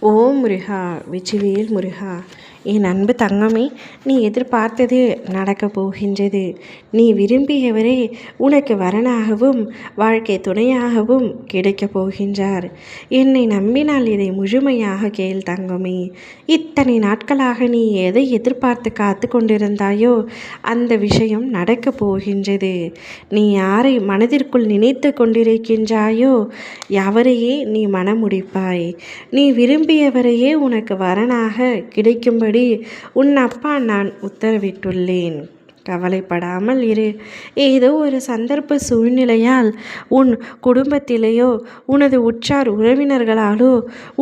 ஓம் முருகா, வெற்றிவேல் முருகா. என் அன்பு தங்கமே, நீ எதிர்பார்த்தது நடக்கப் போகின்றது. நீ விரும்பியவரே உனக்கு வரனாகவும் வாழ்க்கை துணையாகவும் கிடைக்கப் போகின்றார். என்னை நம்பினால் இதை முழுமையாக கேள் தங்கமே. இத்தனை நாட்களாக நீ எதை எதிர்பார்த்து காத்து கொண்டிருந்தாயோ அந்த விஷயம் நடக்கப் போகின்றது. நீ யாரை மனதிற்குள் நினைத்து கொண்டிருக்கின்றாயோ அவரையே நீ மனமுடிப்பாய். நீ விரும்பியவரையே உனக்கு வரனாக கிடைக்கும்படி உன் அப்பா நான் உத்தரவிட்டுள்ளேன். கவலைப்படாமல் இரு. ஏதோ ஒரு சந்தர்ப்ப சூழ்நிலையால் உன் குடும்பத்திலேயோ உனது உற்றார் உறவினர்களாலோ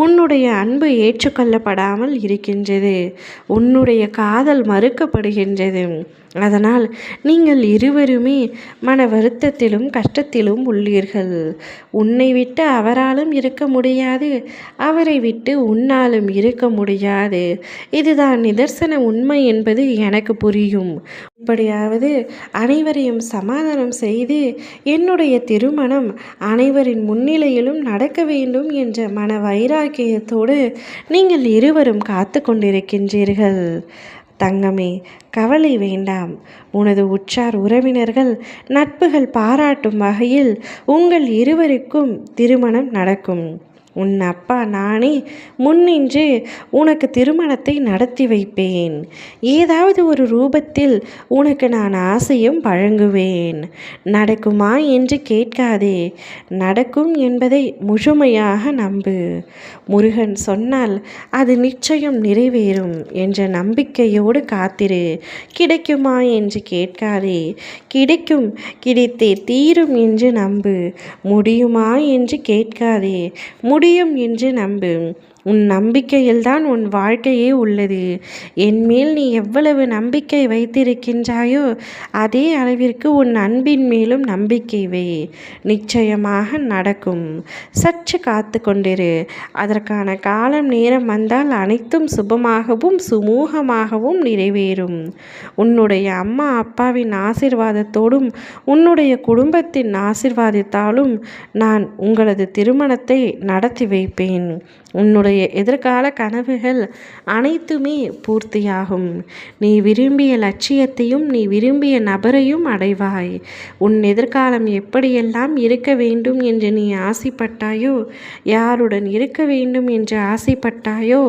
உன்னுடைய அன்பு ஏற்றுக்கொள்ளப்படாமல் இருக்கின்றது. உன்னுடைய காதல் மறுக்கப்படுகின்றது. அதனால் நீங்கள் இருவருமே மன வருத்தத்திலும் கஷ்டத்திலும் உள்ளீர்கள். உன்னை விட்டு அவராலும் இருக்க முடியாது, அவரை விட்டு உன்னாலும் இருக்க முடியாது. இதுதான் நிதர்சன உண்மை என்பது எனக்கு புரியும். இப்படியாவது அனைவரையும் சமாதானம் செய்து என்னுடைய திருமணம் அனைவரின் முன்னிலையிலும் நடக்க வேண்டும் என்ற மன வைராக்கியத்தோடு நீங்கள் இருவரும் காத்து கொண்டிருக்கின்றீர்கள். தங்கமே, கவலை வேண்டாம். உனது உற்றார் உறவினர்கள் நட்புகள் பாராட்டும் வகையில் உங்கள் இருவருக்கும் திருமணம் நடக்கும். உன் அப்பா நானே முன்னின்று உனக்கு திருமணத்தை நடத்தி வைப்பேன். ஏதாவது ஒரு ரூபத்தில் உனக்கு நான் ஆசையும் வழங்குவேன். நடக்குமா என்று கேட்காதே. நடக்கும் என்பதை முழுமையாக நம்பு. முருகன் சொன்னால் அது நிச்சயம் நிறைவேறும் என்ற நம்பிக்கையோடு காத்திரு. கிடைக்குமா என்று கேட்காதே. கிடைக்கும், கிடைத்தே தீரும் என்று நம்பு. முடியுமா என்று கேட்காதே. முடியும் என்று நம்பு. உன் நம்பிக்கையில்தான் உன் வாழ்க்கையே உள்ளது. என்மேல் நீ எவ்வளவு நம்பிக்கை வைத்திருக்கின்றாயோ அதே அளவிற்கு உன் அன்பின் மேலும் நம்பிக்கை வை. நிச்சயமாக நடக்கும். சற்று காத்து கொண்டிரு. அதற்கான காலம் நேரம் வந்தால் அனைத்தும் சுபமாகவும் சுமூகமாகவும் நிறைவேறும். உன்னுடைய அம்மா அப்பாவின் ஆசீர்வாதத்தோடும் உன்னுடைய குடும்பத்தின் ஆசீர்வாதத்தாலும் நான் உங்களது திருமணத்தை நடத்தி வைப்பேன். உன்னுடைய எதிர்கால கனவுகள் அனைத்துமே பூர்த்தியாகும். நீ விரும்பிய லட்சியத்தையும் நீ விரும்பிய நபரையும் அடைவாய். உன் எதிர்காலம் எப்படியெல்லாம் இருக்க வேண்டும் என்று நீ ஆசைப்பட்டாயோ, யாருடன் இருக்க வேண்டும் என்று ஆசைப்பட்டாயோ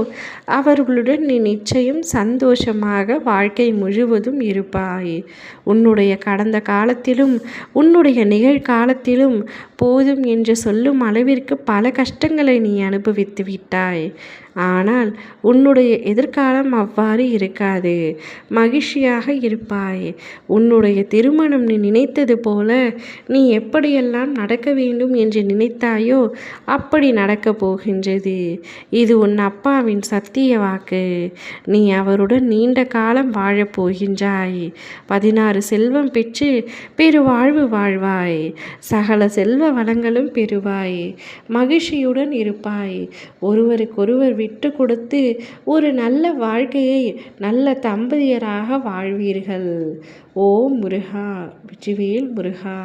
அவர்களுடன் நீ நிச்சயம் சந்தோஷமாக வாழ்க்கை முழுவதும் இருப்பாய். உன்னுடைய கடந்த காலத்திலும் உன்னுடைய நிகழ்காலத்திலும் போதும் என்று சொல்லும் அளவிற்கு பல கஷ்டங்களை நீ அனுபவித்து விட்டாய். ஆனால் உன்னுடைய எதிர்காலம் அவ்வாறு இருக்காது. மகிழ்ச்சியாக இருப்பாய். உன்னுடைய திருமணம் நீ நினைத்தது போல நீ எப்படியெல்லாம் நடக்க வேண்டும் என்று நினைத்தாயோ அப்படி நடக்கப் போகின்றது. இது உன் அப்பாவின் சத்திய வாக்கு. நீ அவருடன் நீண்ட காலம் வாழப் போகின்றாய். 16 செல்வம் பெற்று பெருவாழ்வு வாழ்வாய். சகல செல்வ வளங்களும் பெறுவாய். மகிழ்ச்சியுடன் இருப்பாய். ஒருவருக்கொருவர் விட்டு கொடுத்து ஒரு நல்ல வாழ்க்கையை நல்ல தம்பதியராக வாழ்வீர்கள். ஓம் முருகா, வெற்றிவேல் முருகா.